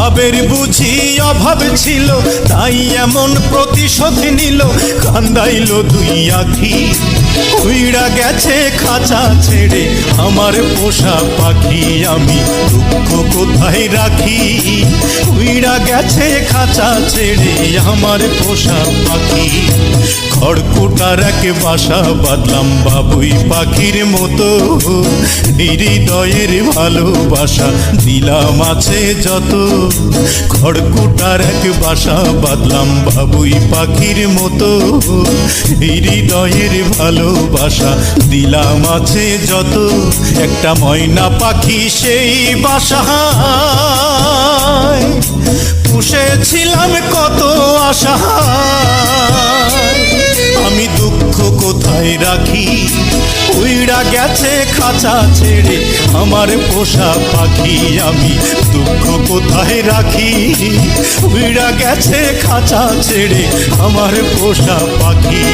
ভাবের বুঝি অভাব ছিল, তাই এমন প্রতিশোধ নিল। কান্দাইল দুই আখি, উইড়া গেছে খাঁচা ছেড়ে আমার পোষা পাখি। আমি দুঃখ কোথায় রাখি, উইড়া গেছে খাঁচা ছেড়ে আমার পোষা পাখি। খড়কুটার এক বাসা বাঁধলাম বাবুই পাখির মতো, হৃদয়ের ভালোবাসা দিলাম আছে যত। খড়কুটার এক বাসা বাঁধলাম বাবুই পাখির মতো, হৃদয়ের ভালোবাসা দিলাম আছে যত। একটা ময়না পাখি সেই বাসায় পুষেছিলাম কত আশা। আমি দুঃখ কোথায় রাখি, উইড়া গেছে খাঁচা ছেড়ে আমার পোষা পাখি। আমি দুঃখ কোথায় রাখি, উইড়া গেছে খাঁচা ছেড়ে আমার পোষা পাখি।